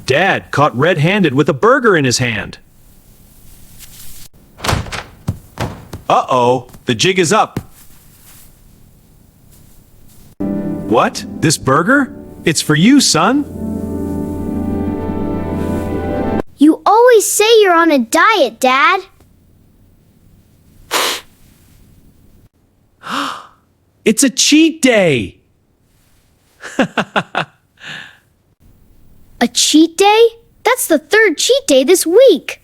Dad caught red-handed with a burger in his hand. Uh-oh, the jig is up. What? This burger? It's for you, son. You always say you're on a diet, Dad. It's a cheat day. A cheat day? That's the third cheat day this week.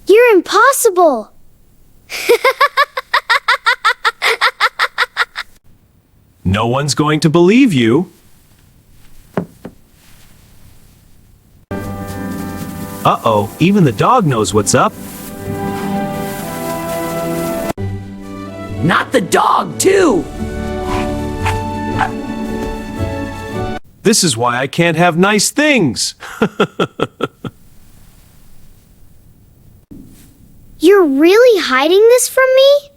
You're impossible. No one's going to believe you. Uh-oh, even the dog knows what's up. Not the dog, too! This is why I can't have nice things. You're really hiding this from me?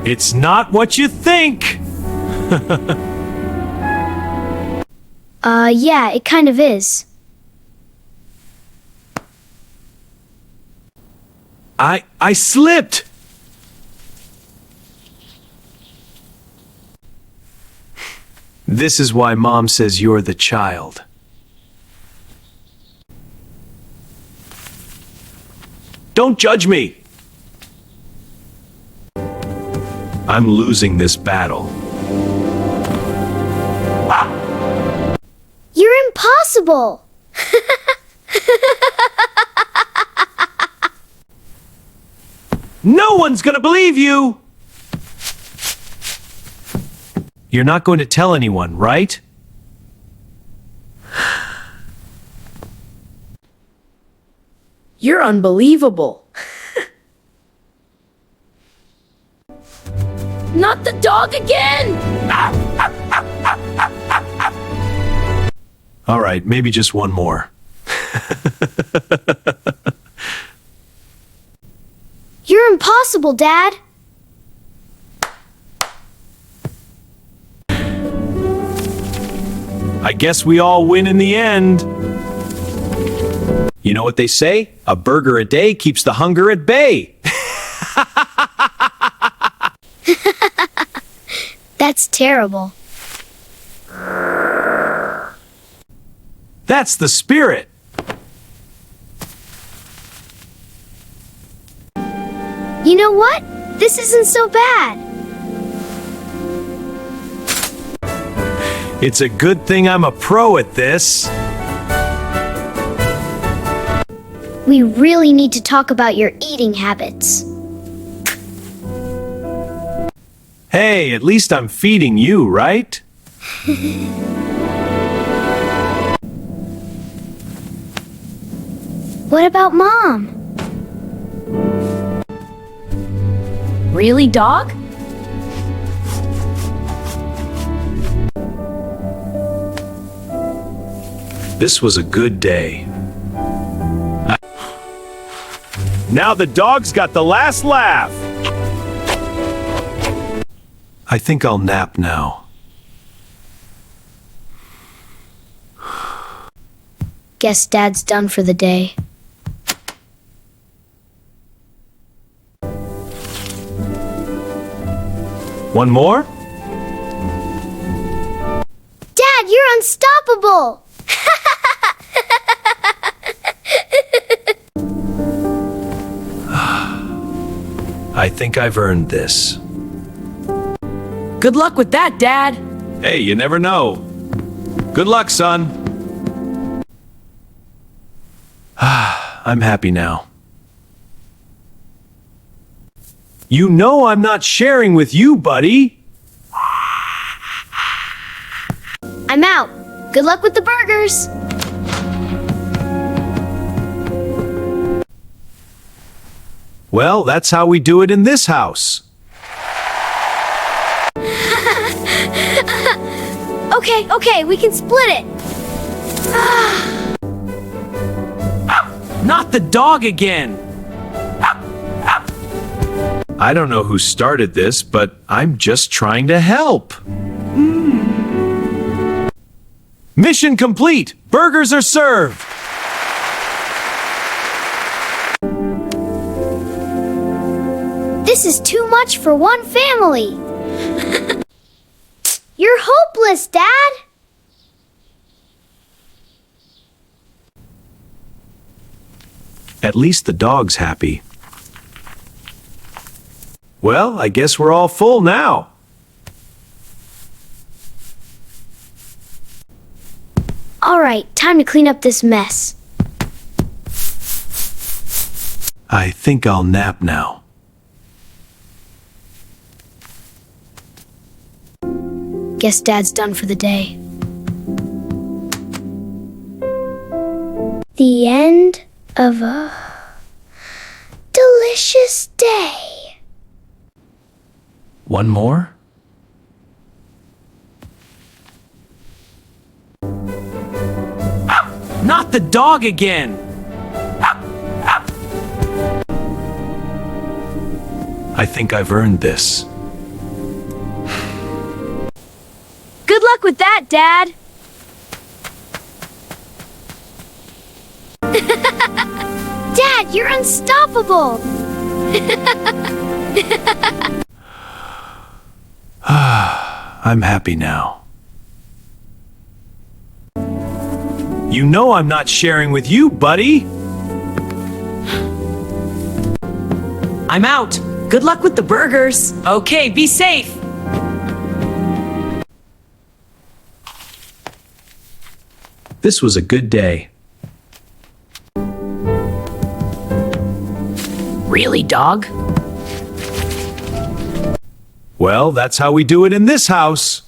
It's not what you think. Yeah, it kind of is. I slipped. This is why Mom says you're the child. Don't judge me. I'm losing this battle. You're impossible. No one's gonna believe you! You're not going to tell anyone, right? You're unbelievable. Not the dog again! All right, maybe just one more. You're impossible, Dad. I guess we all win in the end. You know what they say? A burger a day keeps the hunger at bay. That's terrible. That's the spirit. You know what? This isn't so bad. It's a good thing I'm a pro at this. We really need to talk about your eating habits. Hey, at least I'm feeding you, right? What about Mom? Really, dog? This was a good day. Now the dog's got the last laugh. I think I'll nap now. Guess Dad's done for the day. One more? Dad, you're unstoppable! I think I've earned this. Good luck with that, Dad! Hey, you never know. Good luck, son. I'm happy now. You know I'm not sharing with you, buddy. I'm out. Good luck with the burgers. Well, that's how we do it in this house. Okay, we can split it. Not the dog again. I don't know who started this, but I'm just trying to help. Mission complete! Burgers are served! This is too much for one family. You're hopeless, Dad. At least the dog's happy. Well, I guess we're all full now. All right, time to clean up this mess. I think I'll nap now. Guess Dad's done for the day. The end of a delicious day. One more? Not the dog again! I think I've earned this. Good luck with that, Dad. Dad, you're unstoppable. I'm happy now. You know I'm not sharing with you, buddy! I'm out. Good luck with the burgers. Okay, be safe. This was a good day. Really, dog? Well, that's how we do it in this house.